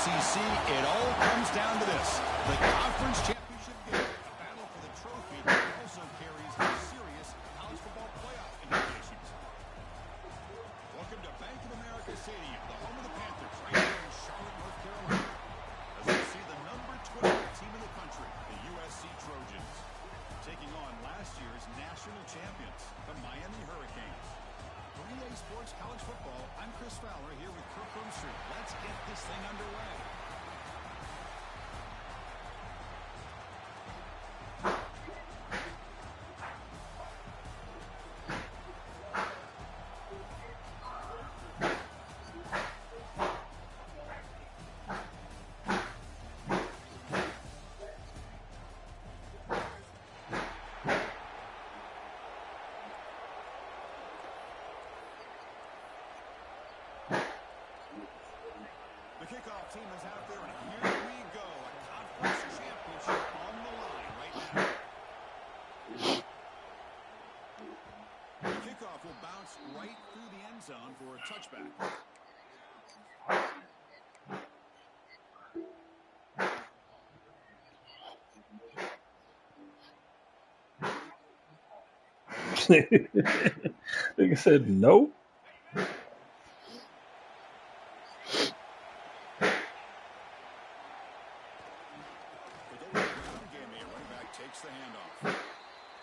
SEC, it all comes down to this. The conference championship game, a battle for the trophy, also carries serious college football playoff implications. Welcome to Bank of America Stadium, the home of the Panthers, right here in Charlotte, North Carolina. As we see the number 12 team in the country, the USC Trojans, taking on last year's national champions, the Miami Hurricanes. For EA Sports College Football, I'm Chris Fowler here with Kirk Street. Let's get this thing underway. The kickoff team is out there, and here we go. A conference championship on the line right now. The kickoff will bounce right through the end zone for a touchback. Like I said, no. Takes the handoff.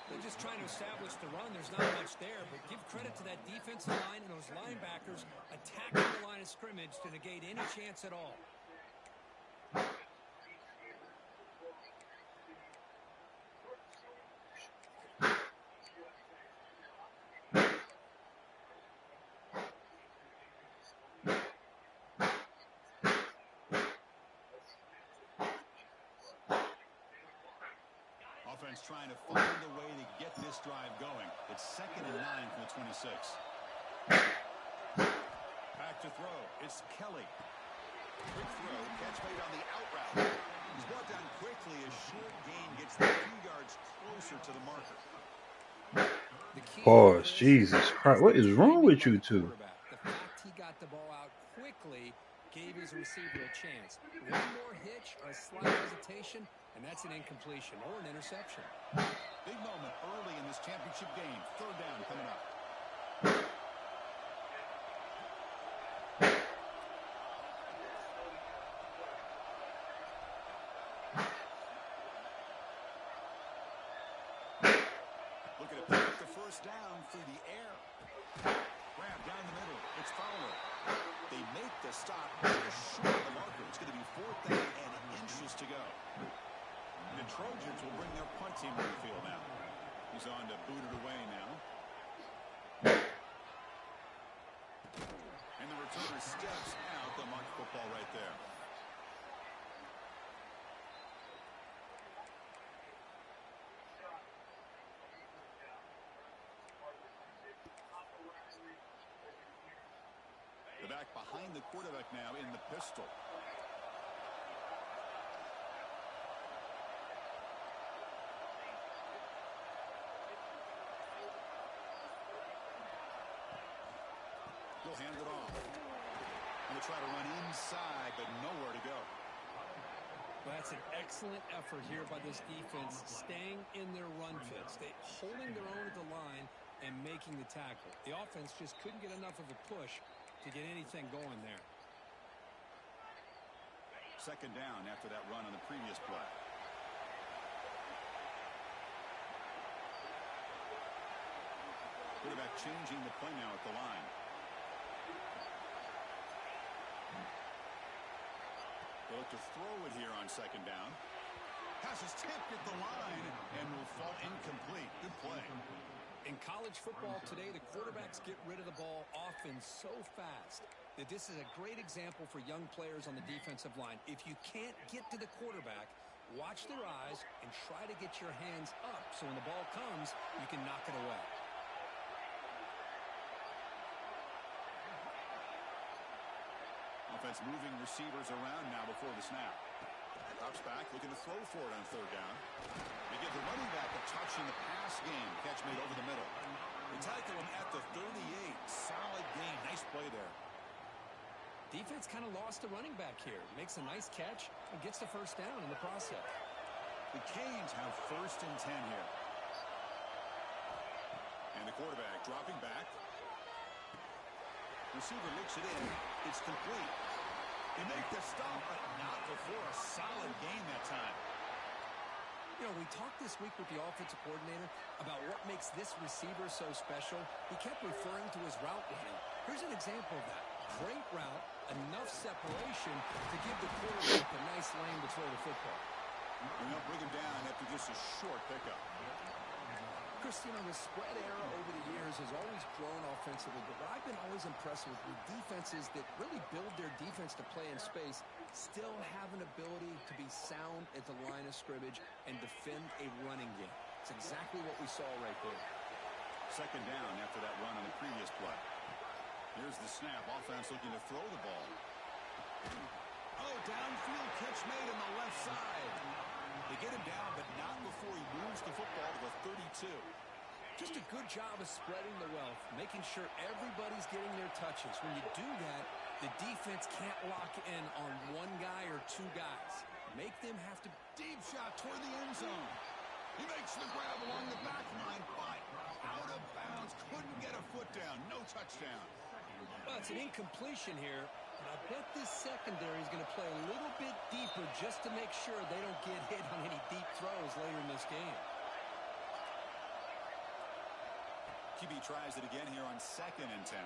They're just trying to establish the run. There's not much there, but give credit to that defensive line and those linebackers attacking the line of scrimmage to negate any chance at all. Offense trying to find a way to get this drive going. It's 2nd and 9 from the 26. Back to throw. It's Kelly. Quick throw. Catch made on the out route. He's brought down quickly. A short gain gets the 2 yards closer to the marker. Pause. Jesus Christ. What is wrong with you two? The fact he got the ball out quickly gave his receiver a chance. One more hitch or a slight hesitation, and that's an incompletion or an interception. Big moment early in this championship game. 3rd down coming up. Looking to pick up the 1st down through the air. Grab down the middle. It's Fowler. They make the stop just short of the marker. It's going to be 4th down and inches to go. The Trojans will bring their punt team to the field now. He's on to boot it away now. And the returner steps out. The mark football right there. The back behind the quarterback now in the pistol. He'll hand it off. He'll try to run inside, but nowhere to go. Well, that's an excellent effort here by this defense, staying in their run fits. Holding their own at the line and making the tackle. The offense just couldn't get enough of a push to get anything going there. 2nd down after that run on the previous play. Quarterback changing the play now at the line. They'll look to throw it here on 2nd down. Pass is tipped at the line and will fall incomplete. Good play. In college football today, the quarterbacks get rid of the ball often so fast that this is a great example for young players on the defensive line. If you can't get to the quarterback, watch their eyes and try to get your hands up so when the ball comes, you can knock it away. Offense moving receivers around now before the snap. Drops back, looking to throw for it on 3rd down. They give the running back a touch in the pass game. Catch made over the middle. They tackle him at the 38. Solid gain. Nice play there. Defense kind of lost a running back here. Makes a nice catch and gets the first down in the process. The Canes have 1st and 10 here. And the quarterback dropping back. Receiver looks it in. It's complete. They make the stop, but not before a solid game that time. You know, we talked this week with the offensive coordinator about what makes this receiver so special. He kept referring to his route running. Here's an example of that. Great route, enough separation to give the quarterback a nice lane to throw the football. And they'll bring him down after just a short pickup. Chris, you know, the spread era over the years has always grown offensively, but what I've been always impressed with defenses that really build their defense to play in space still have an ability to be sound at the line of scrimmage and defend a running game. It's exactly what we saw right there. 2nd down after that run on the previous play. Here's the snap. Offense looking to throw the ball. Oh, downfield catch made on the left side. They get him down, but not before he moves the football to the 32. Just a good job of spreading the wealth, making sure everybody's getting their touches. When you do that, the defense can't lock in on one guy or two guys. Make them have to... Deep shot toward the end zone. He makes the grab along the back line, but out of bounds. Couldn't get a foot down. No touchdown. Well, it's an incompletion here, but I bet this secondary is going to play a little bit deeper just to make sure they don't get hit on any deep throws later in this game. QB tries it again here on 2nd and 10.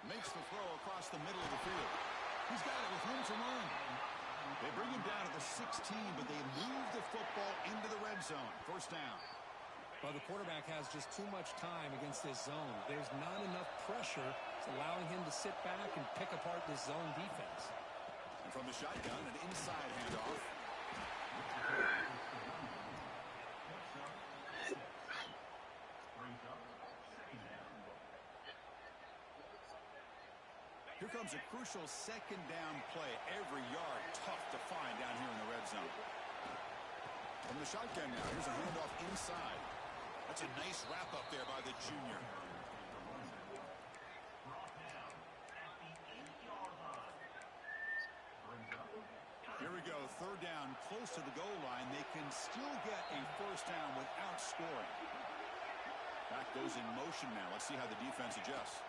Makes the throw across the middle of the field. He's got it with room to run. They bring him down at the 16, but they move the football into the red zone. 1st down. Well, the quarterback has just too much time against this zone. There's not enough pressure. It's allowing him to sit back and pick apart this zone defense. And from the shotgun, an inside handoff. Here comes a crucial 2nd down play. Every yard tough to find down here in the red zone. From the shotgun now, here's a handoff inside. That's a nice wrap up there by the junior. Here we go, 3rd down, close to the goal line. They can still get a 1st down without scoring. Back goes in motion now. Let's see how the defense adjusts.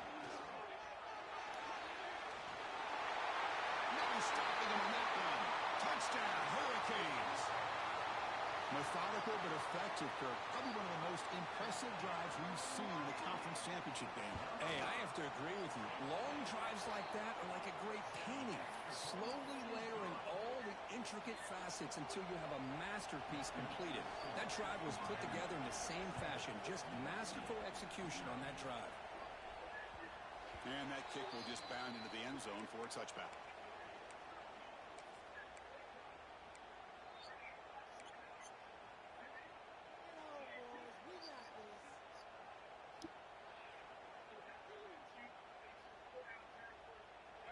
No stopping him on that one. Touchdown, Hurricanes. Methodical but effective, Kirk. Probably one of the most impressive drives we've seen in the conference championship game. Hey, I have to agree with you. Long drives like that are like a great painting. Slowly layering all the intricate facets until you have a masterpiece completed. That drive was put together in the same fashion. Just masterful execution on that drive. And that kick will just bound into the end zone for a touchback.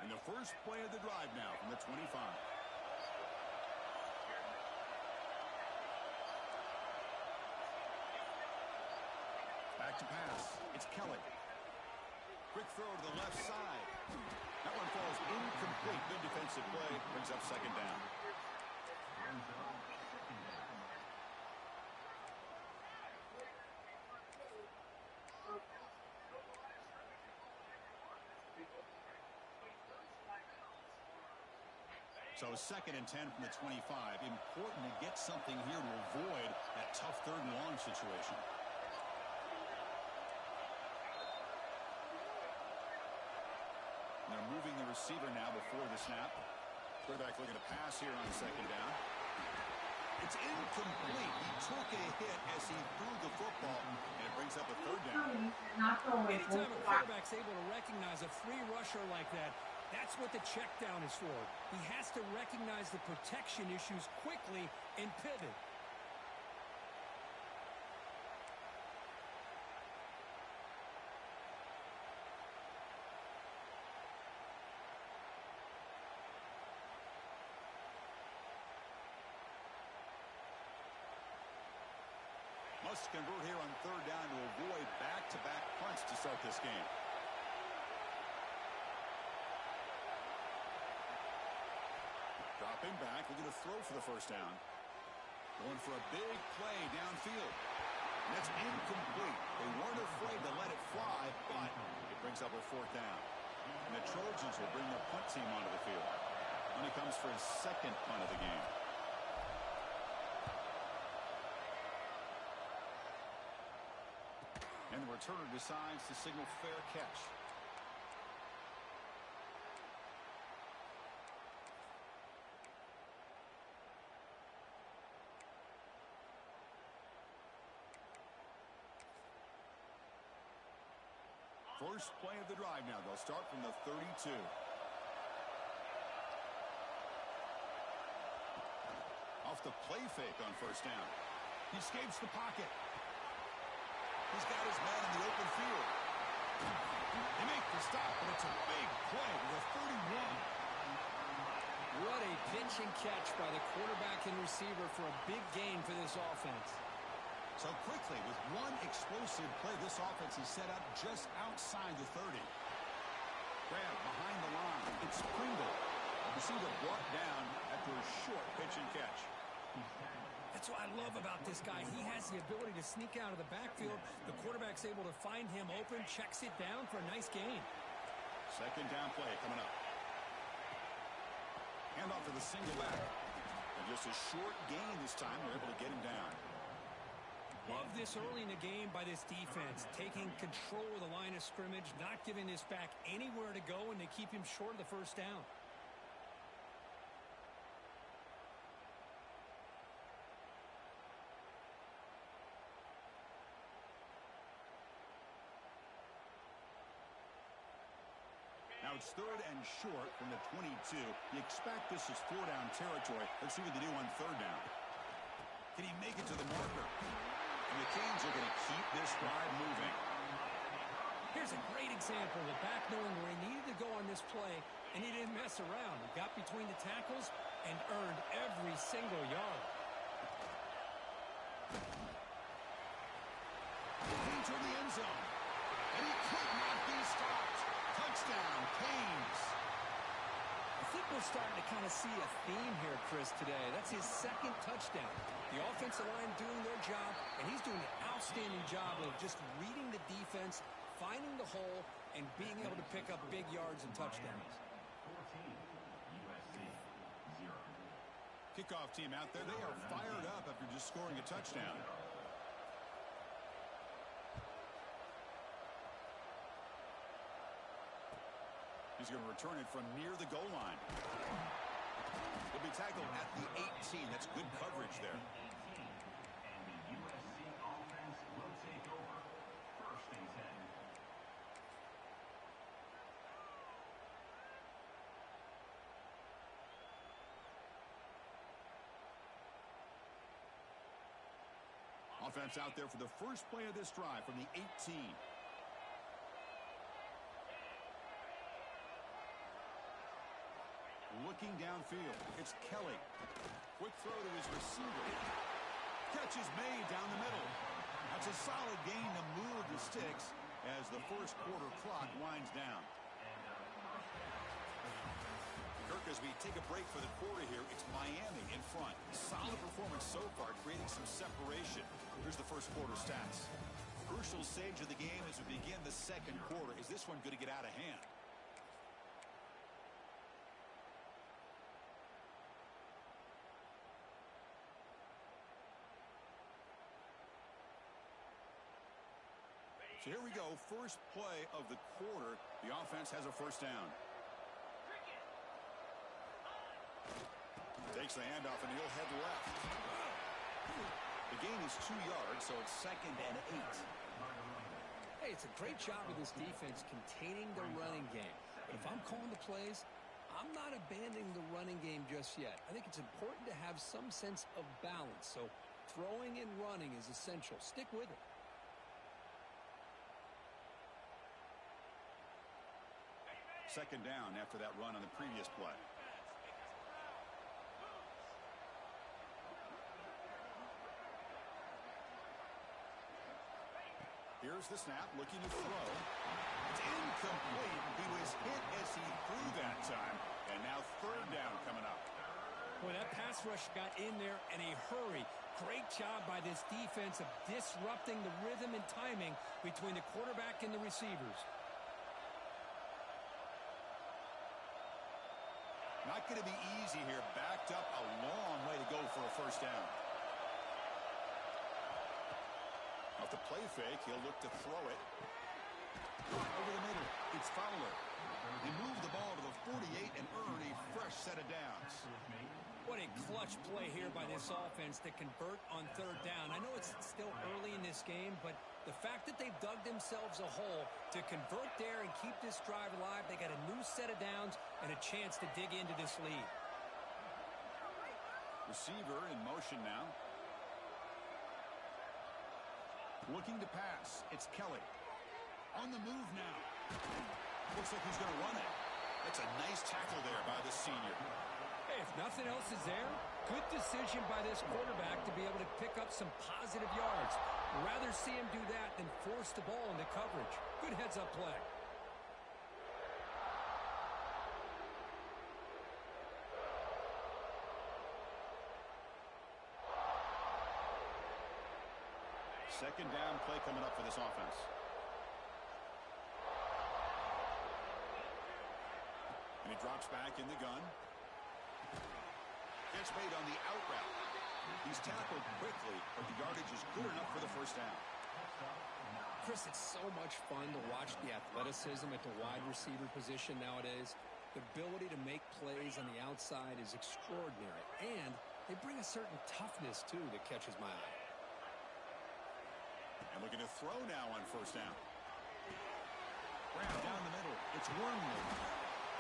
And the first play of the drive now from the 25. Back to pass. It's Kelly. Quick throw to the left side. That one falls incomplete. Good defensive play. Brings up 2nd down. So 2nd and 10 from the 25. Important to get something here to avoid that tough 3rd and long situation. They're moving the receiver now before the snap. Quarterback looking to pass here on 2nd down. It's incomplete. He took a hit as he threw the football, and it brings up a 3rd down. Anytime a quarterback's able to recognize a free rusher like that, that's what the check down is for. He has to recognize the protection issues quickly and pivot. Must convert here on 3rd down to avoid back-to-back punts to start this game. Stepping back, looking to throw for the first down. Going for a big play downfield. And it's incomplete. They weren't afraid to let it fly, but it brings up a fourth down. And the Trojans will bring the punt team onto the field. And he comes for his second punt of the game. And the returner decides to signal fair catch. First play of the drive now. They'll start from the 32. Off the play fake on first down. He escapes the pocket. He's got his man in the open field. They make the stop, but it's a big play to the 31. What a pinch and catch by the quarterback and receiver for a big gain for this offense. So quickly, with one explosive play, this offense is set up just outside the 30. Grab behind the line. It's Pringle. The receiver brought down after a short pitch and catch. That's what I love about this guy. He has the ability to sneak out of the backfield. The quarterback's able to find him open, checks it down for a nice gain. Second down play coming up. Handoff to the single back. And just a short gain this time. They're able to get him down. Love this early in the game by this defense. Taking control of the line of scrimmage, not giving this back anywhere to go, and to keep him short of the first down. Now it's third and short from the 22. You expect this is four-down territory. Let's see what they do on third down. Can he make it to the marker? And the Canes are going to keep this drive moving. Here's a great example of the back knowing where he needed to go on this play, and he didn't mess around. He got between the tackles and earned every single yard. Into the end zone. And he could not be stopped. Touchdown, Canes. I think we're starting to kind of see a theme here, Chris, today. That's his second touchdown. The offensive line doing their job, and he's doing an outstanding job of just reading the defense, finding the hole, and being able to pick up big yards and touchdowns. Kickoff team out there. They are fired up after just scoring a touchdown. He's going to return it from near the goal line. He'll be tackled at the 18. That's good coverage there. Offense out there for the first play of this drive from the 18. Looking downfield, it's Kelly. Quick throw to his receiver. Catch is made down the middle. That's a solid gain to move the sticks as the first quarter clock winds down. Kirk, as we take a break for the quarter here, it's Miami in front. Solid performance so far, creating some separation. Here's the first quarter stats. Crucial stage of the game as we begin the second quarter. Is this one going to get out of hand? So here we go, first play of the quarter. The offense has a first down. Takes the handoff and he'll head left. The gain is 2 yards, so it's second and 8. Hey, it's a great job of this defense containing the running game. But if I'm calling the plays, I'm not abandoning the running game just yet. I think it's important to have some sense of balance. So throwing and running is essential. Stick with it. Second down after that run on the previous play. Here's the snap, looking to throw. It's incomplete. He was hit as he threw that time. And now third down coming up. Boy, that pass rush got in there in a hurry. Great job by this defense of disrupting the rhythm and timing between the quarterback and the receivers. Not going to be easy here. Backed up a long way to go for a first down. Off the play fake, he'll look to throw it. Over the middle, it's Fowler. He moved the ball to the 48 and earned a fresh set of downs. What a clutch play here by this offense to convert on third down. I know it's still early in this game, but the fact that they've dug themselves a hole to convert there and keep this drive alive, they got a new set of downs and a chance to dig into this lead. Receiver in motion now. Looking to pass. It's Kelly. On the move now. Looks like he's going to run it. That's a nice tackle there by the senior. Hey, if nothing else is there, good decision by this quarterback to be able to pick up some positive yards. Rather see him do that than force the ball into coverage. Good heads-up play. Second down play coming up for this offense. And he drops back in the gun. Catch made on the out route. He's tackled quickly, but the yardage is good enough for the first down. Chris, it's so much fun to watch the athleticism at the wide receiver position nowadays. The ability to make plays on the outside is extraordinary, and they bring a certain toughness, too, that catches my eye. And looking to throw now on first down. Ram down the middle. It's Wormley.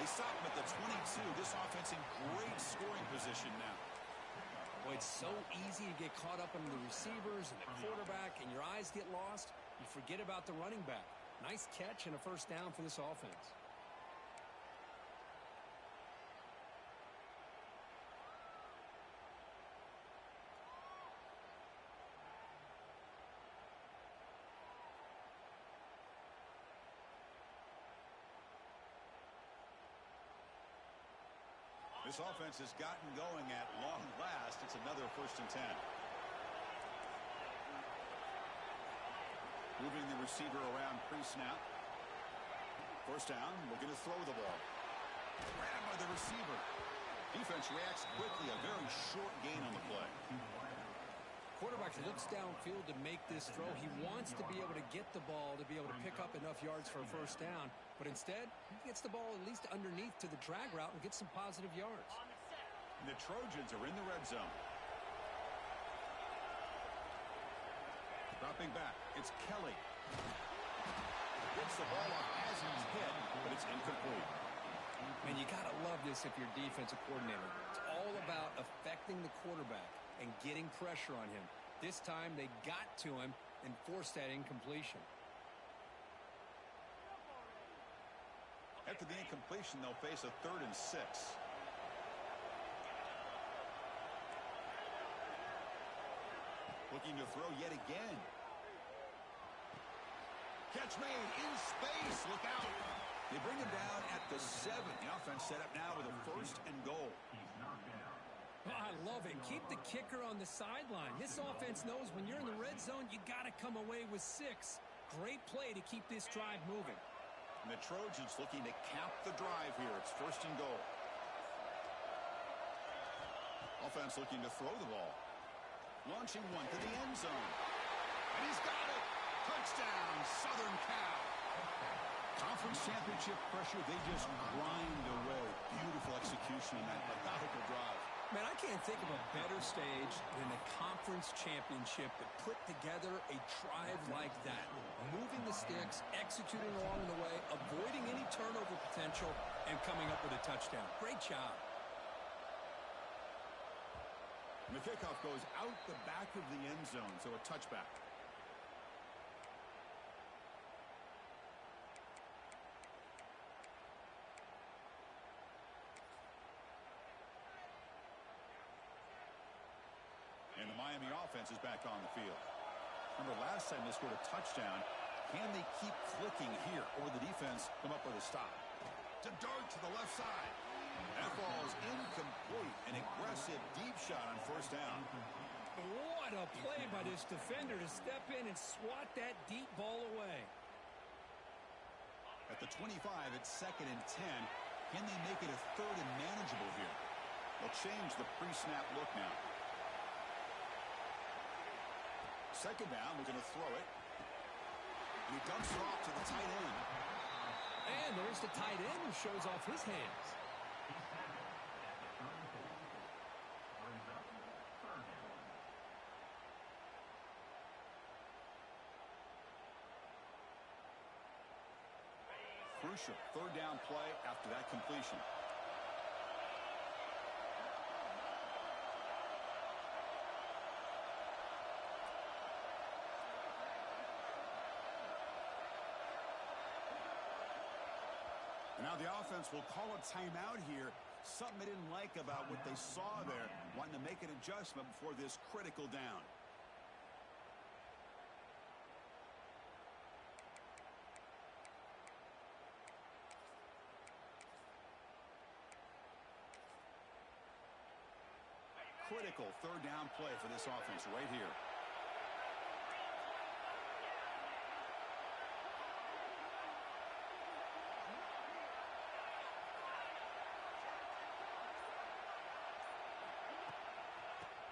They stop him at the 22. This offense in great scoring position now. Well, it's so easy to get caught up in the receivers and the quarterback, and your eyes get lost. You forget about the running back. Nice catch and a first down for this offense. This offense has gotten going at long last. It's another 1st and 10. Moving the receiver around pre-snap. First down, looking to throw the ball. Grabbed by the receiver. Defense reacts quickly. A very short gain on the play. Quarterback looks downfield to make this throw. He wants to be able to get the ball to be able to pick up enough yards for a first down. But instead, he gets the ball at least underneath to the drag route and gets some positive yards. And the Trojans are in the red zone. Dropping back, it's Kelly. Gets the ball off as he's hit, but it's incomplete. Man, you got to love this if you're defensive coordinator. It's all about affecting the quarterback and getting pressure on him. This time, they got to him and forced that incompletion. After the incompletion, they'll face a 3rd and 6. Looking to throw yet again. Catch made in space. Look out. They bring him down at the 7. The offense set up now with a 1st and goal. Oh, I love it. Keep the kicker on the sideline. This offense knows when you're in the red zone, you got to come away with 6. Great play to keep this drive moving. And the Trojans looking to cap the drive here. It's 1st and goal. Offense looking to throw the ball. Launching one to the end zone. And he's got it. Touchdown, Southern Cal. Conference championship pressure, they just grind away. Beautiful execution in that methodical drive. Man, I can't think of a better stage than the conference championship to put together a drive like that. Moving the sticks, executing along the way, avoiding any turnover potential, and coming up with a touchdown. Great job. And the kickoff goes out the back of the end zone, so a touchback. And the Miami offense is back on the field. Remember, last time they scored a touchdown. Can they keep clicking here, or the defense come up with a stop? To dart to the left side. That ball is incomplete. An aggressive shot on first down. What a play by this defender to step in and swat that deep ball away. At the 25, it's 2nd and 10. Can they make it a 3rd and manageable here? They'll change the pre-snap look now. 2nd down, we're going to throw it. And he dumps it off to the tight end. And there's the tight end who shows off his hands. Crucial 3rd down play after that completion. And now the offense will call a timeout here. Something they didn't like about what they saw there. Wanting to make an adjustment before this critical down. Critical 3rd down play for this offense right here.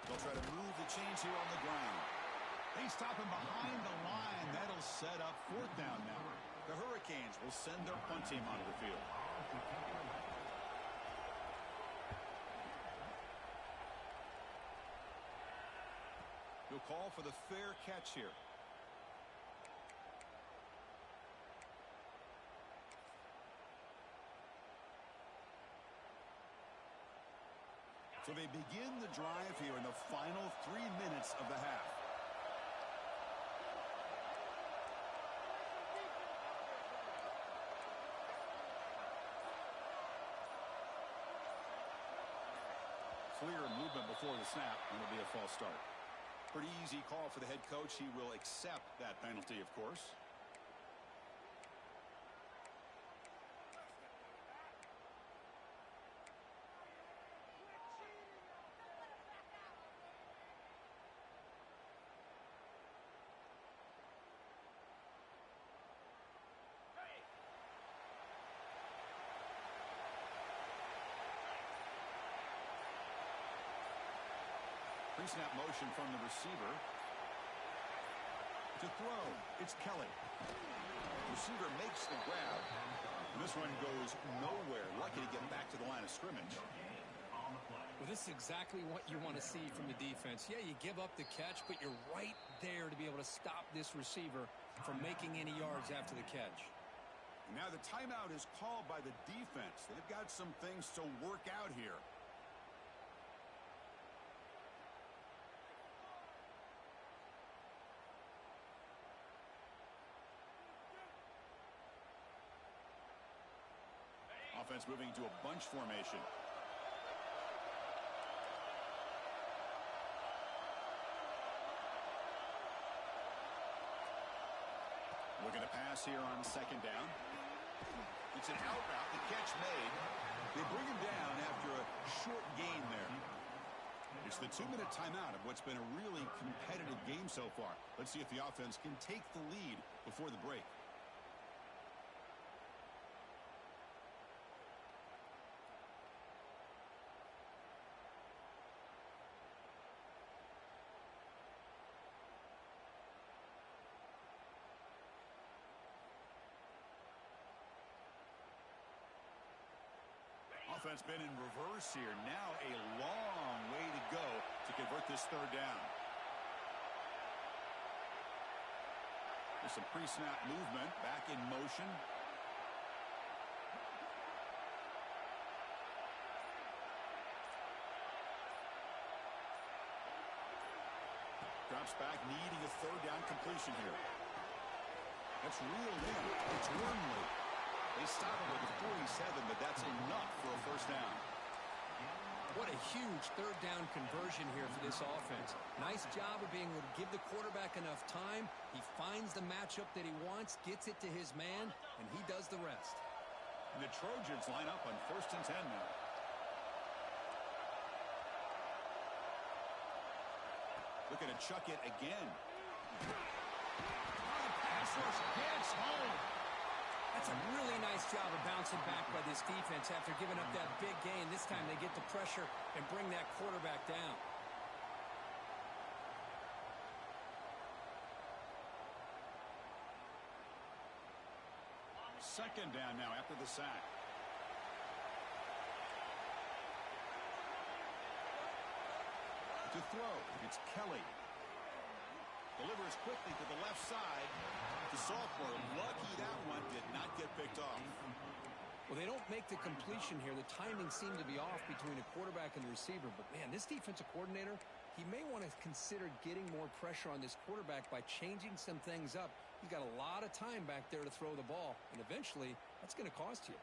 They'll try to move the chains here on the ground. They stop him behind the line. That'll set up 4th down now. The Hurricanes will send their punt team onto the field. He'll call for the fair catch here. So they begin the drive here in the final 3 minutes of the half. Clear movement before the snap, and it'll be a false start. Pretty easy call for the head coach. He will accept that penalty, of course. Pre-snap motion from the receiver. To throw, it's Kelly. Receiver makes the grab. And this one goes nowhere. Lucky to get back to the line of scrimmage. Well, this is exactly what you want to see from the defense. Yeah, you give up the catch, but you're right there to be able to stop this receiver from making any yards after the catch. Now the timeout is called by the defense. They've got some things to work out here. Offense moving to a bunch formation. Looking to pass here on 2nd down. It's an out route. The catch made. They bring him down after a short gain there. It's the 2-minute timeout of what's been a really competitive game so far. Let's see if the offense can take the lead before the break. Offense been in reverse here. Now a long way to go to convert this 3rd down. There's some pre-snap movement back in motion. Drops back, needing a 3rd down completion here. That's reeled in. It's Wormley. They stop him with a 47, but that's enough for a 1st down. What a huge 3rd down conversion here for this offense. Nice job of being able to give the quarterback enough time. He finds the matchup that he wants, gets it to his man, and he does the rest. And the Trojans line up on 1st and 10 now. Looking to chuck it again. Oh, the pass rush gets home. That's a really nice job of bouncing back by this defense after giving up that big gain. This time they get the pressure and bring that quarterback down. Second down now after the sack. To throw, it's Kelly. Delivers quickly to the left side. The sophomore, lucky that one did not get picked off. Well, they don't make the completion here. The timing seemed to be off between a quarterback and the receiver. But, man, this defensive coordinator, he may want to consider getting more pressure on this quarterback by changing some things up. He's got a lot of time back there to throw the ball, and eventually that's going to cost you.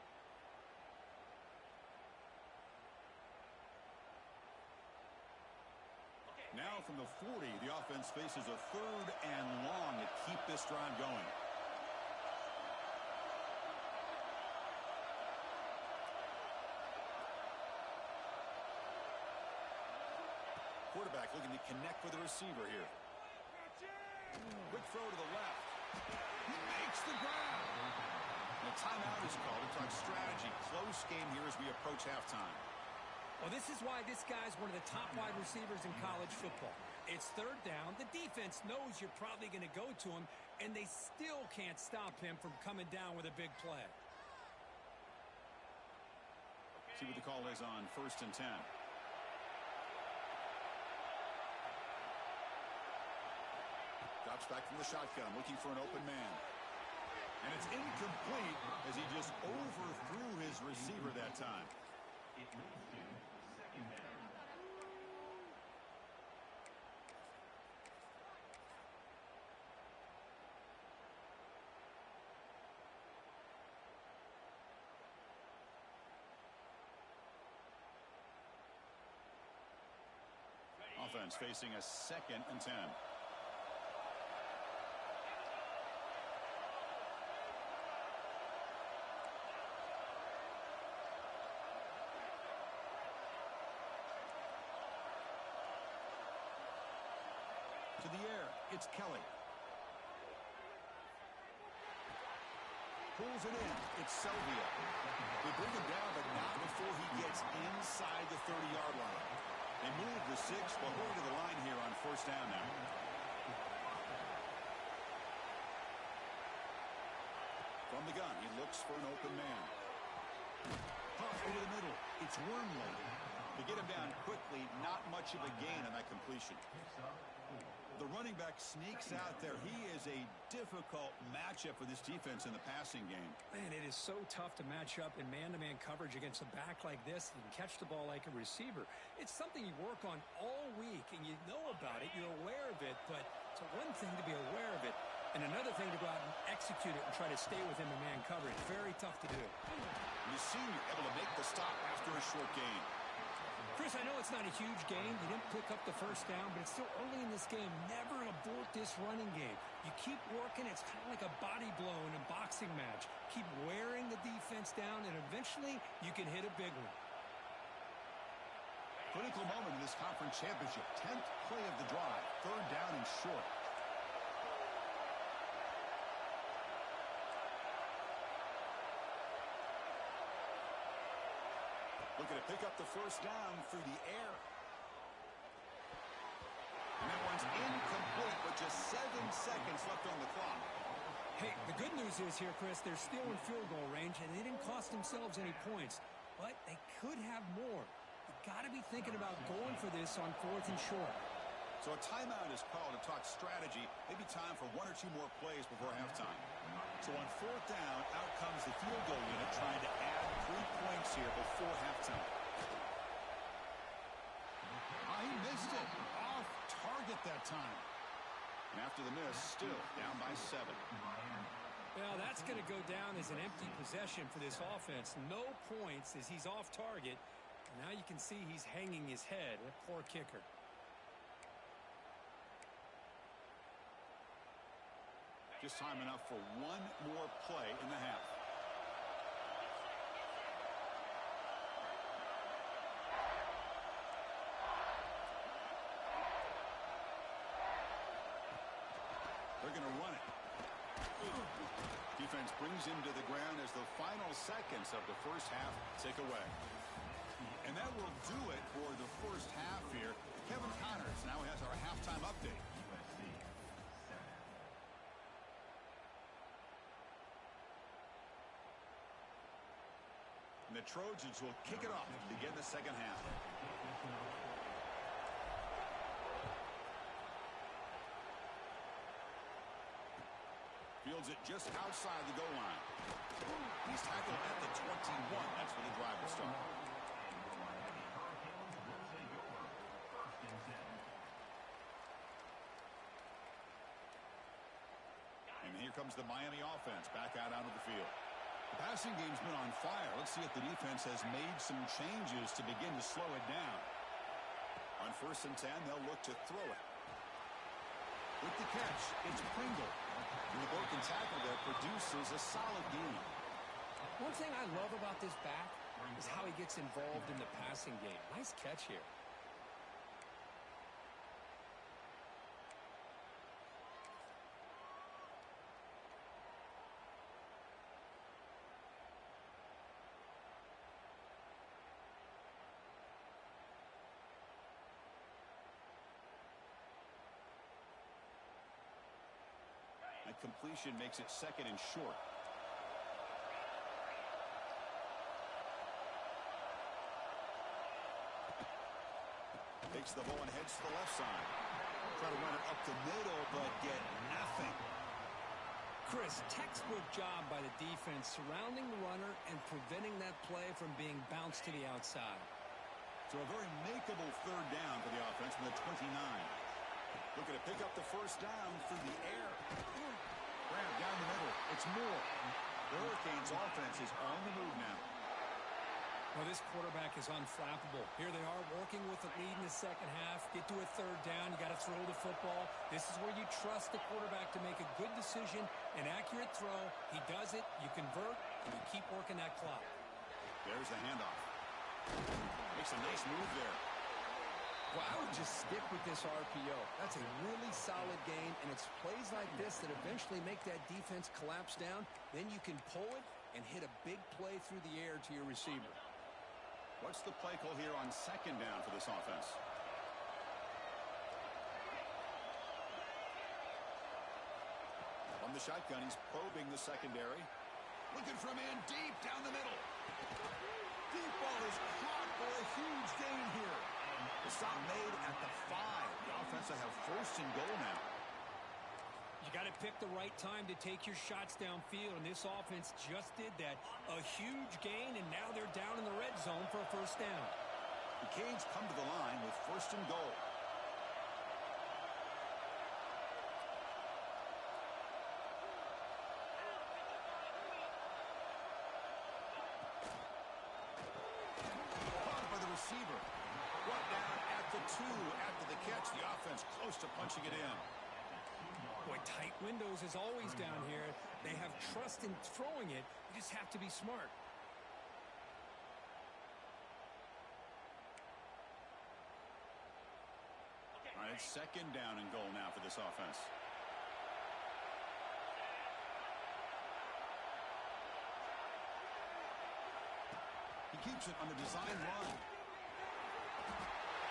Now from the 40, the offense faces a third and long to keep this drive going. Quarterback looking to connect with the receiver here. Quick throw to the left. He makes the grab. The timeout is called to talk strategy. Close game here as we approach halftime. Well, this is why this guy's one of the top wide receivers in college football. It's third down. The defense knows you're probably going to go to him, and they still can't stop him from coming down with a big play. See what the call is on 1st and 10. Drops back from the shotgun, looking for an open man. And it's incomplete as he just overthrew his receiver that time. Offense facing a 2nd and 10. To the air, it's Kelly. Pulls it in, it's Sylvia. They bring him down, but not before he gets inside the 30-yard line. They move the 6, but we're to the line here on 1st down now. From the gun, he looks for an open man. Puff over the middle, it's Wormley. To get him down quickly, not much of a gain on that completion. The running back sneaks out there. He is a difficult matchup for this defense in the passing game. Man, it is so tough to match up in man-to-man coverage against a back like this. You can catch the ball like a receiver. It's something you work on all week, and you know about it. You're aware of it, but it's one thing to be aware of it, and another thing to go out and execute it and try to stay within the man coverage. Very tough to do. The senior able to make the stop after a short gain. Chris, I know it's not a huge game. You didn't pick up the 1st down, but it's still early in this game. Never abort this running game. You keep working. It's kind of like a body blow in a boxing match. Keep wearing the defense down, and eventually you can hit a big one. Critical moment in this conference championship. 10th play of the drive. 3rd down and short. Looking to pick up the 1st down through the air. And that one's incomplete with just 7 seconds left on the clock. Hey, the good news is here, Chris, they're still in field goal range, and they didn't cost themselves any points. But they could have more. You got to be thinking about going for this on 4th and short. So a timeout is called to talk strategy. Maybe time for 1 or 2 more plays before halftime. So on 4th down, out comes the field goal unit trying to add 3 points here before halftime. Oh, he missed it. Off target that time. And after the miss, still down by 7. Well, that's going to go down as an empty possession for this offense. No points as he's off target. Now you can see he's hanging his head. A poor kicker. Just time enough for 1 more play in the half. They're going to run it. Defense brings him to the ground as the final seconds of the first half tick away. And that will do it for the first half here. Kevin Connors now has our halftime update. And the Trojans will kick it off to begin the second half. Fields it just outside the goal line. He's tackled at the 21. That's where the drive will start. And here comes the Miami offense back out onto the field. The passing game's been on fire. Let's see if the defense has made some changes to begin to slow it down. On 1st and 10, they'll look to throw it. With the catch, it's Pringle. And the broken tackle there produces a solid gain. One thing I love about this back is how he gets involved in the passing game. Nice catch here. That completion makes it 2nd and short. Takes the ball and heads to the left side. Try to run it up the middle, but get nothing. Chris, textbook job by the defense surrounding the runner and preventing that play from being bounced to the outside. So a very makeable 3rd down for the offense from the 29. Looking to pick up the 1st down through the air. Grab down the middle. It's Moore. The Hurricanes offense is on the move now. Well, this quarterback is unflappable. Here they are working with the lead in the second half. Get to a 3rd down. You got to throw the football. This is where you trust the quarterback to make a good decision, an accurate throw. He does it. You convert, and you keep working that clock. There's the handoff. Makes a nice move there. Well, I would just stick with this RPO. That's a really solid game, and it's plays like this that eventually make that defense collapse down. Then you can pull it and hit a big play through the air to your receiver. What's the play call here on 2nd down for this offense? On the shotgun, he's probing the secondary. Looking for a man deep down the middle. Deep ball is caught for a huge gain here. The stop made at the 5. The offense will have 1st and goal now. You got to pick the right time to take your shots downfield, and this offense just did that. A huge gain, and now they're down in the red zone for a 1st down. The Canes come to the line with 1st and goal. Caught by the receiver. Brought down at the 2 after the catch. The offense close to punching it in. Boy, tight windows is always down here. They have trust in throwing it. You just have to be smart. All right, 2nd down and goal now for this offense. He keeps it on the design run.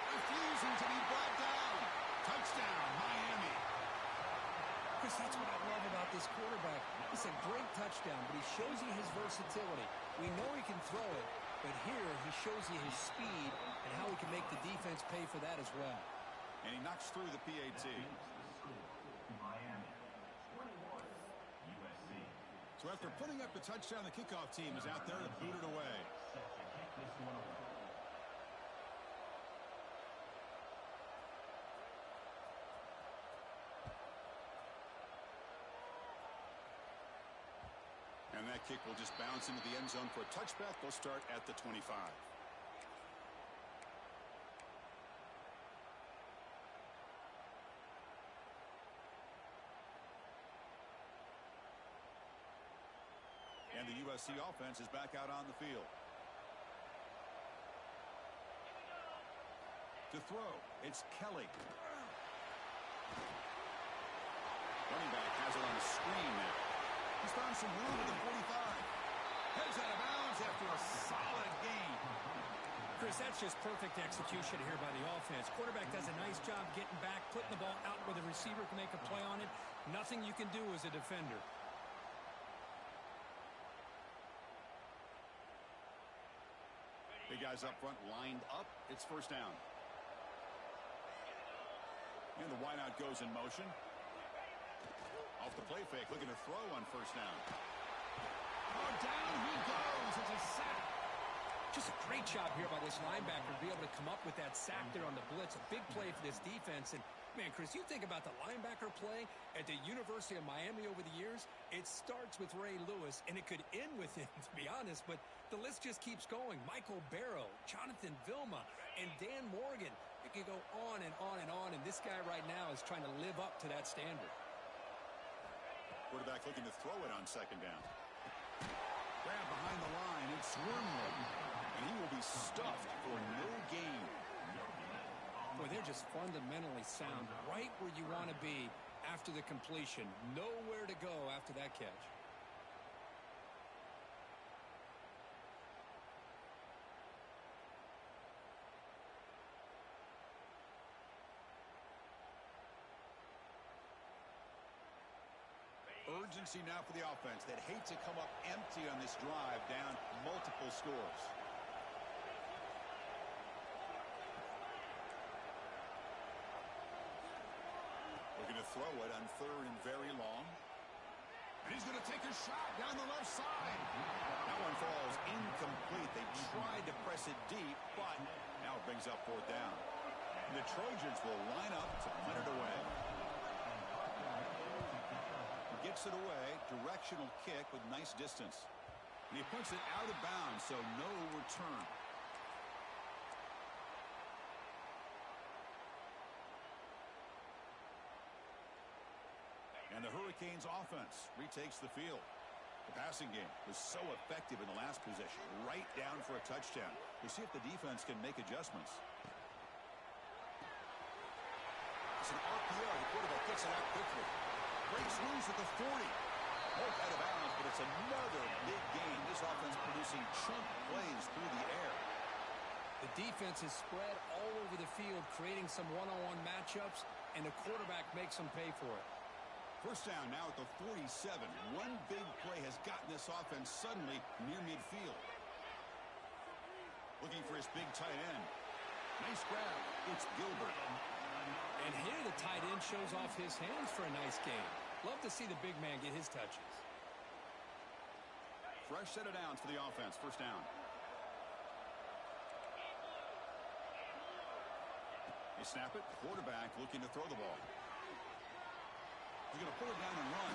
Refusing to be brought down. Touchdown, Miami. Chris, that's what I love about this quarterback. It's a great touchdown, but he shows you his versatility. We know he can throw it, but here he shows you his speed and how he can make the defense pay for that as well. And he knocks through the PAT. So after putting up the touchdown, the kickoff team is out there to boot it away. And that kick will just bounce into the end zone for a touchback. They'll start at the 25. And the USC offense is back out on the field. To throw, it's Kelly. Running back has it on the screen now. He's found some room at the 45. Heads out of bounds after a solid gain. Chris, that's just perfect execution here by the offense. Quarterback does a nice job getting back, putting the ball out where the receiver can make a play on it. Nothing you can do as a defender. Big guys up front lined up. It's first down. And the wideout goes in motion. Off the play fake, looking to throw on first down. Oh, down he goes. It's a sack. Just a great job here by this linebacker to be able to come up with that sack there on the blitz. A big play for this defense. And, man, Chris, you think about the linebacker play at the University of Miami over the years, it starts with Ray Lewis, and it could end with him, to be honest. But the list just keeps going. Michael Barrow, Jonathan Vilma, and Dan Morgan. It can go on and on and on, and this guy right now is trying to live up to that standard. Quarterback looking to throw it on second down. Grab behind the line. It's Wormley. And he will be stuffed for no gain. Boy, they're just fundamentally sound right where you want to be after the completion. Nowhere to go after that catch. Urgency now for the offense. They'd hate to come up empty on this drive, down multiple scores. Looking to throw it on third and very long. And he's going to take a shot down the left side. That one falls incomplete. They tried to press it deep, but now it brings up fourth down. And the Trojans will line up to punt it away. Gets it away, directional kick with nice distance. And he puts it out of bounds, so no return. And the Hurricanes offense retakes the field. The passing game was so effective in the last possession, right down for a touchdown. We'll see if the defense can make adjustments. It's an RPO. The quarterback gets it out quickly. Breaks loose at the 40. Both out of bounds, but it's another big gain. This offense producing chunk plays through the air. The defense is spread all over the field, creating some one-on-one matchups, and the quarterback makes them pay for it. First down now at the 47. One big play has gotten this offense suddenly near midfield. Looking for his big tight end. Nice grab. It's Gilbert. And here the tight end shows off his hands for a nice game. Love to see the big man get his touches. Fresh set of downs for the offense. First down. They snap it. Quarterback looking to throw the ball. He's going to pull it down and run.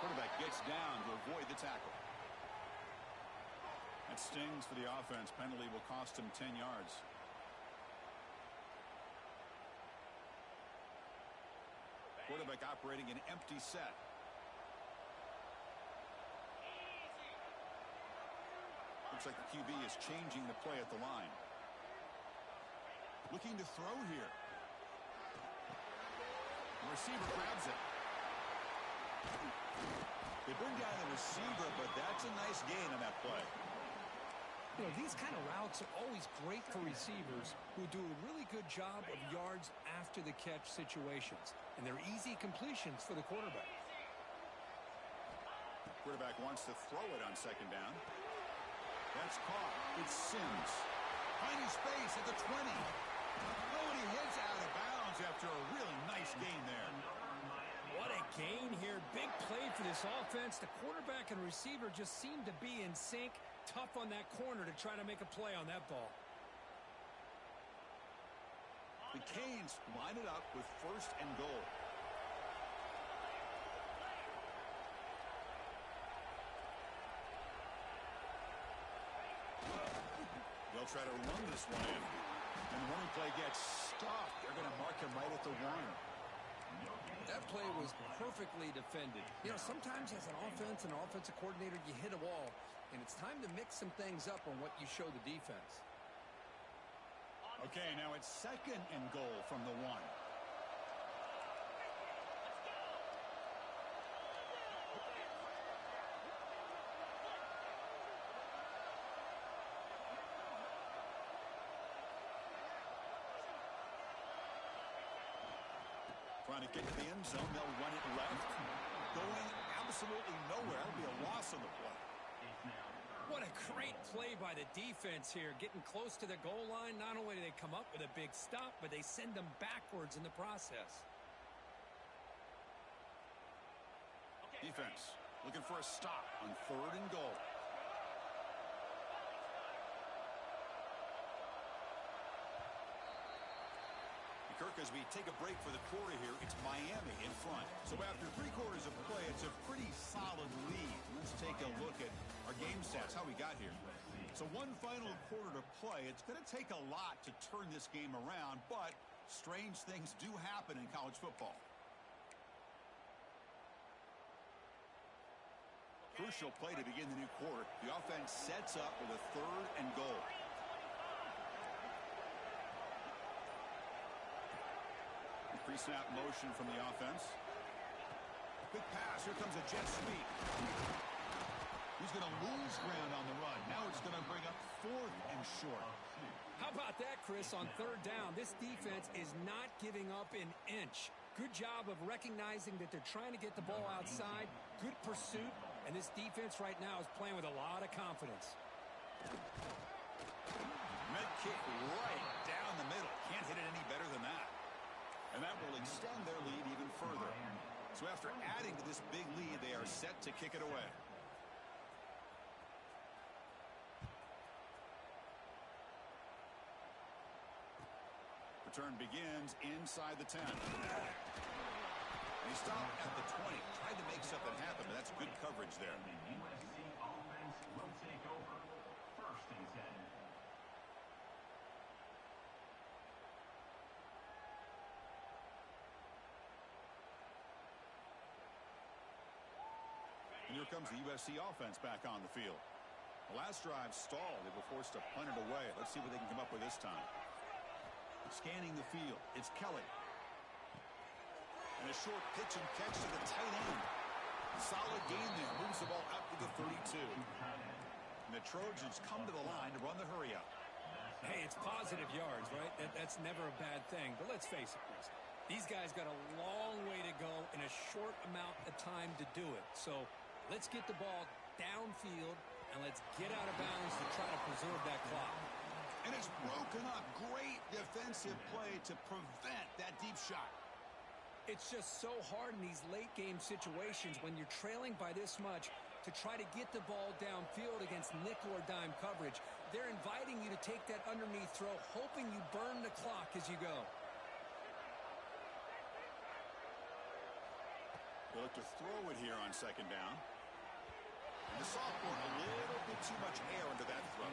Quarterback gets down to avoid the tackle. That stings for the offense. Penalty will cost him 10 yards. Quarterback operating an empty set. Looks like the QB is changing the play at the line. Looking to throw here. The receiver grabs it. They bring down the receiver, but that's a nice gain on that play. You know, these kind of routes are always great for receivers who do a really good job of yards after the catch situations. And they're easy completions for the quarterback. Quarterback wants to throw it on second down. That's caught. It's Sims. Finding space at the 20. Oh, and he hits out of bounds after a really nice gain there. What a gain here. Big play for this offense. The quarterback and receiver just seem to be in sync. Tough on that corner to try to make a play on that ball. The Canes line it up with first and goal. They'll try to run this one in. And the running play gets stopped. They're going to mark him right at the 1. That play was perfectly defended. You know, sometimes as an offense and an offensive coordinator, you hit a wall, and it's time to mix some things up on what you show the defense. Okay, now it's second and goal from the 1. Trying to get to the end zone. They'll run it left. Going absolutely nowhere. That'll be a loss on the play. What a great play by the defense here. Getting close to the goal line, not only do they come up with a big stop, but they send them backwards in the process. Defense looking for a stop on 3rd and goal. Kirk, as we take a break for the quarter here, it's Miami in front. So after 3 quarters of play, it's a pretty solid lead. Let's take a look at our game stats, how we got here. So 1 final quarter to play. It's going to take a lot to turn this game around, but strange things do happen in college football. Crucial play to begin the new quarter. The offense sets up with a 3rd and goal. Pre-snap motion from the offense. Quick pass. Here comes a jet sweep. He's going to lose ground on the run. Now it's going to bring up 4th and short. How about that, Chris? On 3rd down, this defense is not giving up an inch. Good job of recognizing that they're trying to get the ball outside. Good pursuit. And this defense right now is playing with a lot of confidence. Med kick right down the middle. Can't hit it any better than that. And that will extend their lead even further. So after adding to this big lead, they are set to kick it away. Return begins inside the 10. He stopped at the 20. Tried to make something happen, but that's good coverage there. The USC offense will take over 1st and 10. And here comes the USC offense back on the field. The last drive stalled. They were forced to punt it away. Let's see what they can come up with this time. Scanning the field. It's Kelly. And a short pitch and catch to the tight end. Solid gain there. Moves the ball out to the 32. And the Trojans come to the line to run the hurry up. Hey, it's positive yards, right? That's never a bad thing. But let's face it, Chris. These guys got a long way to go in a short amount of time to do it. So let's get the ball downfield and let's get out of bounds to try to preserve that clock. And it's broken up. Great defensive play to prevent that deep shot. It's just so hard in these late game situations when you're trailing by this much to try to get the ball downfield against nickel or dime coverage. They're inviting you to take that underneath throw, hoping you burn the clock as you go. They look to throw it here on 2nd down. And the sophomore, a little bit too much air into that throw.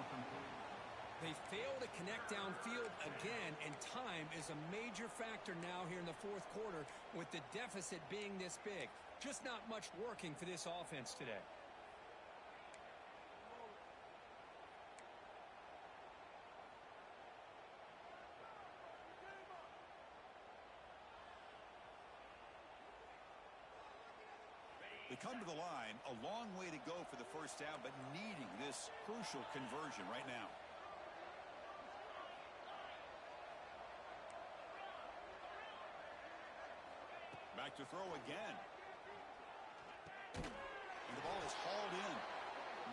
They fail to connect downfield again, and time is a major factor now here in the 4th quarter with the deficit being this big. Just not much working for this offense today. They come to the line, a long way to go for the 1st down, but needing this crucial conversion right now. Back to throw again. And the ball is hauled in.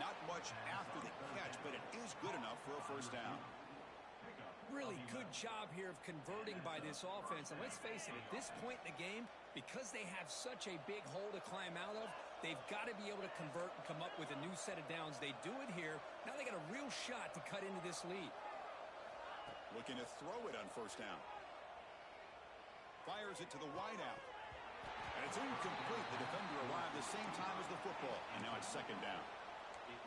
Not much after the catch, but it is good enough for a 1st down. Really good job here of converting by this offense. And let's face it, at this point in the game, because they have such a big hole to climb out of, they've got to be able to convert and come up with a new set of downs. They do it here. Now they got a real shot to cut into this lead. Looking to throw it on 1st down. Fires it to the wideout. And it's incomplete. The defender arrived the same time as the football. And now it's 2nd down.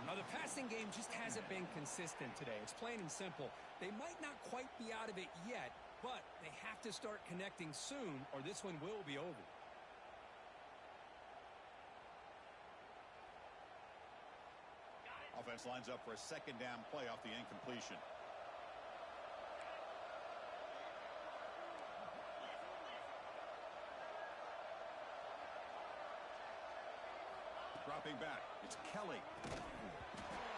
Now, the passing game just hasn't been consistent today. It's plain and simple. They might not quite be out of it yet, but they have to start connecting soon or this one will be over. Offense lines up for a 2nd down play off the incompletion. Dropping back, it's Kelly.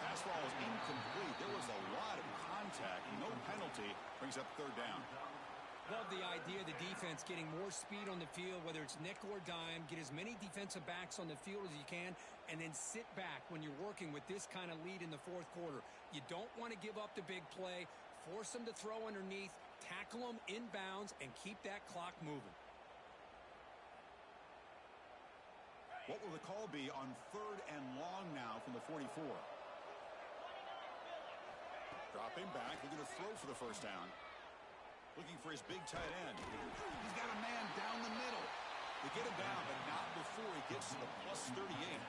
Pass ball is incomplete. There was a lot of contact. No penalty. Brings up 3rd down. Love the idea of the defense getting more speed on the field, whether it's nickel or dime. Get as many defensive backs on the field as you can, and then sit back when you're working with this kind of lead in the fourth quarter. You don't want to give up the big play. Force them to throw underneath, tackle them inbounds, and keep that clock moving. What will the call be on 3rd and long now from the 44? Dropping back, looking to throw for the first down. Looking for his big tight end. He's got a man down the middle. They get him down, but not before he gets to the +38.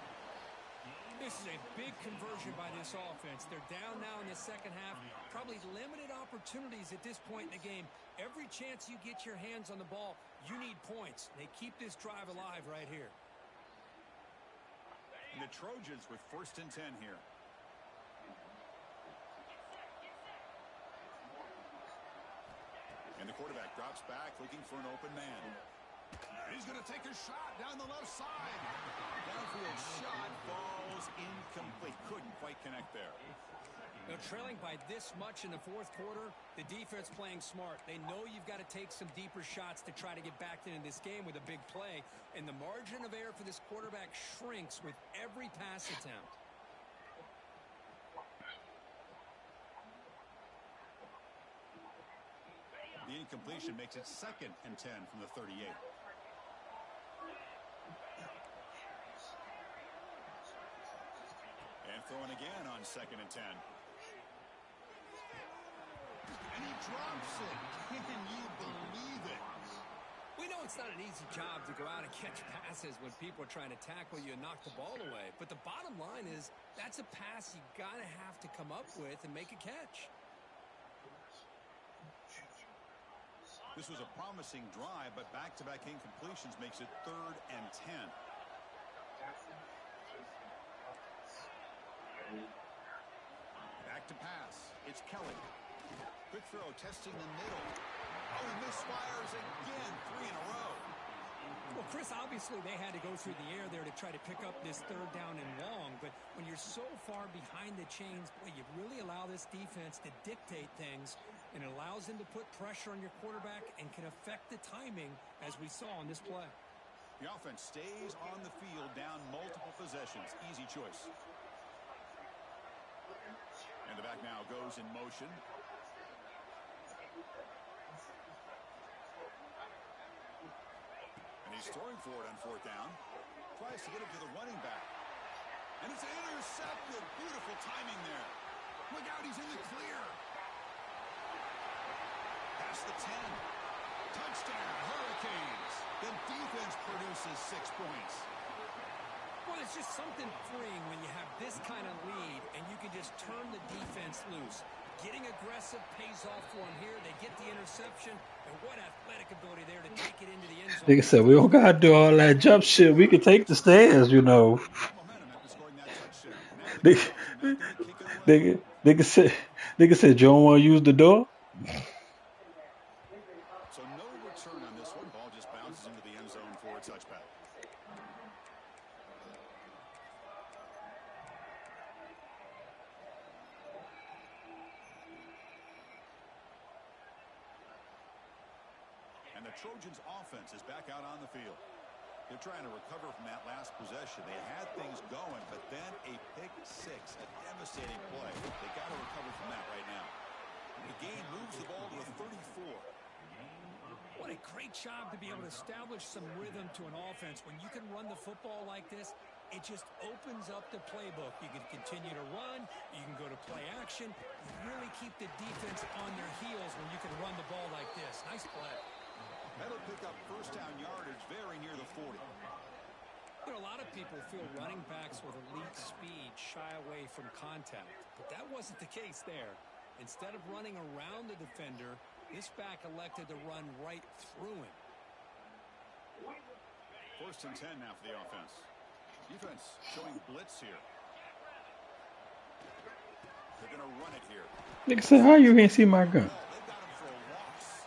This is a big conversion by this offense. They're down now in the second half. Probably limited opportunities at this point in the game. Every chance you get your hands on the ball, you need points. They keep this drive alive right here. And the Trojans with 1st and 10 here. And the quarterback drops back looking for an open man. He's going to take a shot down the left side. Downfield shot falls incomplete. Couldn't quite connect there. Now, trailing by this much in the fourth quarter, the defense playing smart. They know you've got to take some deeper shots to try to get back into this game with a big play. And the margin of error for this quarterback shrinks with every pass attempt. The incompletion makes it 2nd and 10 from the 38. And throwing again on 2nd and 10. And he drops it. Can you believe it? We know it's not an easy job to go out and catch passes when people are trying to tackle you and knock the ball away. But the bottom line is that's a pass you got to have to come up with and make a catch. This was a promising drive, but back-to-back incompletions makes it 3rd and 10. Back to pass. It's Kelly. Quick throw, testing the middle. Oh, he misfires again, 3 in a row. Well, Chris, obviously they had to go through the air there to try to pick up this 3rd down and long, but when you're so far behind the chains, boy, you really allow this defense to dictate things, and it allows them to put pressure on your quarterback and can affect the timing, as we saw on this play. The offense stays on the field down multiple possessions. Easy choice. And the back now goes in motion. And he's throwing for it on 4th down. Tries to get it to the running back. And it's intercepted. Beautiful timing there. Look out, he's in the clear. Past the 10. Touchdown, Hurricanes. The defense produces 6 points. Well, it's just something freeing when you have this kind of lead and you can just turn the defense loose. Getting aggressive pays off for them here. They get the interception, and what athletic ability there to take it into the end zone. Nigga said we don't gotta do all that jump shit. We can take the stairs, you know. Momentum after scoring that touchdown. Now the Nigga, kickoff team out there to kick it away. nigga said you don't want to use the door. So no return on this one. Ball just bounces into the end zone for a touchback. And the Trojans offense is back out on the field. They're trying to recover from that last possession. They had things going, but then a pick 6, a devastating play. They got to recover from that right now. The game moves the ball to the 34. What a great job to be able to establish some rhythm to an offense. When you can run the football like this, it just opens up the playbook. You can continue to run. You can go to play action. You really keep the defense on their heels when you can run the ball like this. Nice play. That'll pick up first down yardage very near the 40. You know, a lot of people feel running backs with elite speed shy away from contact, but that wasn't the case there. Instead of running around the defender, this back elected to run right through him. 1st and 10 now for the offense. Defense showing blitz here. They're going to run it here. Nigga said, how you ain't see my gun? They've got him for a loss.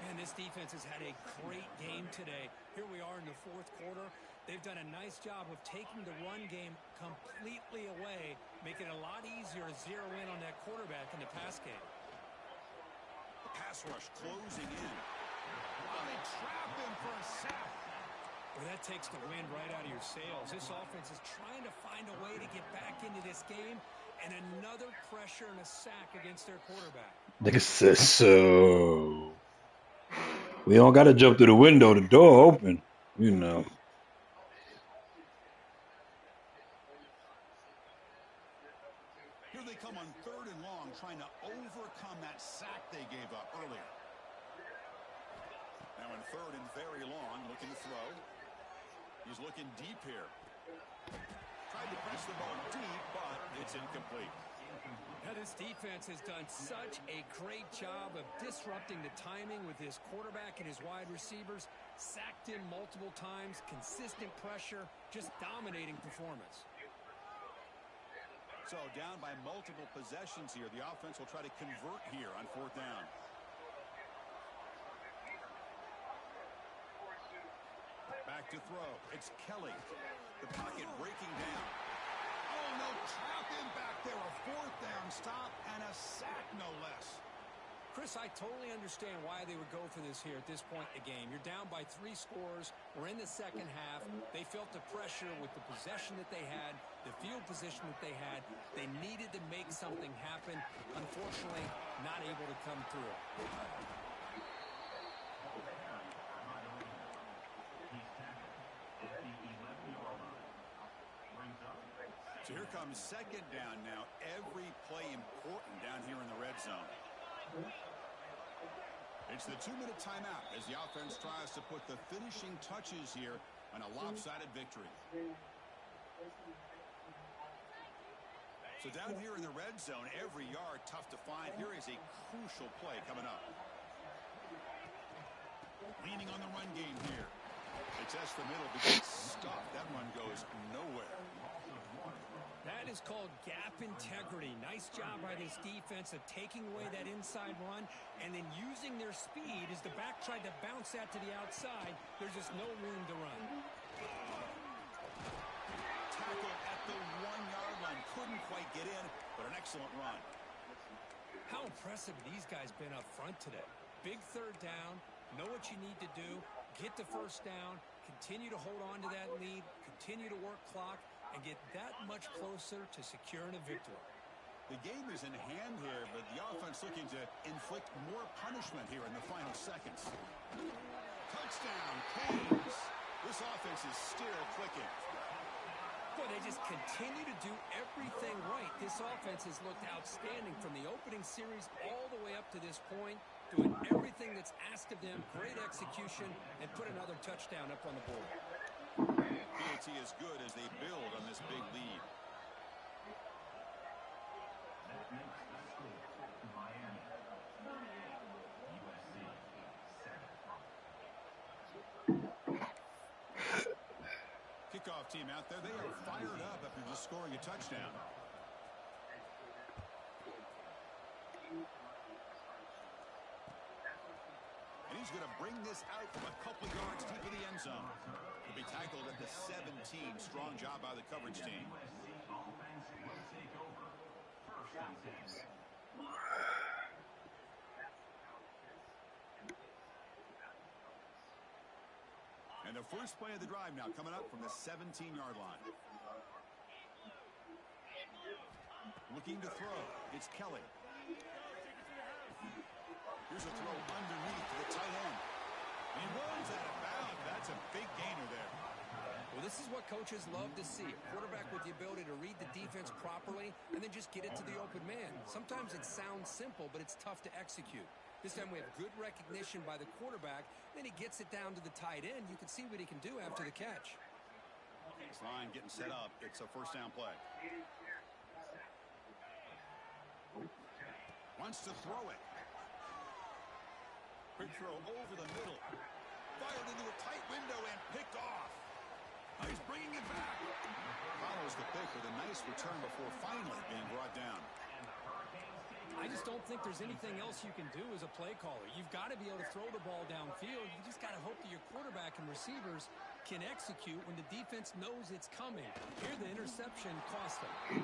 Man, this defense has had a great game today. Here we are in the fourth quarter. They've done a nice job of taking the run game completely away, making it a lot easier to zero in on that quarterback in the pass game. The pass pass rush closing in. Oh, they trap him for a sack. Well, that takes the wind right out of your sails. This offense is trying to find a way to get back into this game, and another pressure and a sack against their quarterback. Nigga says so. We don't got to jump through the window. The door open. You know. Here they come on 3rd and long, trying to overcome that sack they gave up earlier. Now in 3rd and very long, looking to throw. He's looking deep here. Tried to press the ball deep, but it's incomplete. Now this defense has done such a great job of disrupting the timing with his quarterback and his wide receivers. Sacked him multiple times, consistent pressure, just dominating performance. So down by multiple possessions here. The offense will try to convert here on 4th down. Back to throw. It's Kelly. The pocket breaking down. Oh, no, trap him back there. A 4th down stop and a sack, no less. Chris, I totally understand why they would go for this here at this point in the game. You're down by 3 scores. We're in the second half. They felt the pressure with the possession that they had, the field position that they had. They needed to make something happen. Unfortunately, not able to come through. So here comes 2nd down now. Every play important down here in the red zone. It's the 2-minute timeout as the offense tries to put the finishing touches here on a lopsided victory. So down here in the red zone, every yard tough to find. Here is a crucial play coming up. Leaning on the run game here. They test the middle because stuffed. That run goes nowhere. That is called gap integrity. Nice job by this defense of taking away that inside run and then using their speed as the back tried to bounce that to the outside. There's just no room to run. Tackle at the 1-yard line. Couldn't quite get in, but an excellent run. How impressive these guys been up front today. Big 3rd down. Know what you need to do. Get the 1st down. Continue to hold on to that lead. Continue to work clock. And get that much closer to securing a victory. The game is in hand here, but the offense looking to inflict more punishment here in the final seconds. Touchdown, Canes. This offense is still clicking. Boy, they just continue to do everything right. This offense has looked outstanding from the opening series all the way up to this point, doing everything that's asked of them, great execution, and put another touchdown up on the board. PAT is good as they build on this big lead. Kickoff team out there, they are fired up after just scoring a touchdown. And he's going to bring this out from a couple yards deep in the end zone. He'll be tackled at the 17. Strong job by the coverage team. And the first play of the drive now coming up from the 17-yard line. Looking to throw. It's Kelly. Here's a throw underneath to the tight end. He runs out of bounds. That's a big gainer there. Well, this is what coaches love to see. A quarterback with the ability to read the defense properly and then just get it to the open man. Sometimes it sounds simple, but it's tough to execute. This time we have good recognition by the quarterback. Then he gets it down to the tight end. You can see what he can do after the catch. This line getting set up. It's a 1st down play. Wants to throw it. Quick throw over the middle. Fired into a tight window and picked off. He's bringing it back. Follows the pick with a nice return before finally being brought down. I just don't think there's anything else you can do as a play caller. You've got to be able to throw the ball downfield. You just got to hope that your quarterback and receivers can execute when the defense knows it's coming. Here the interception cost them.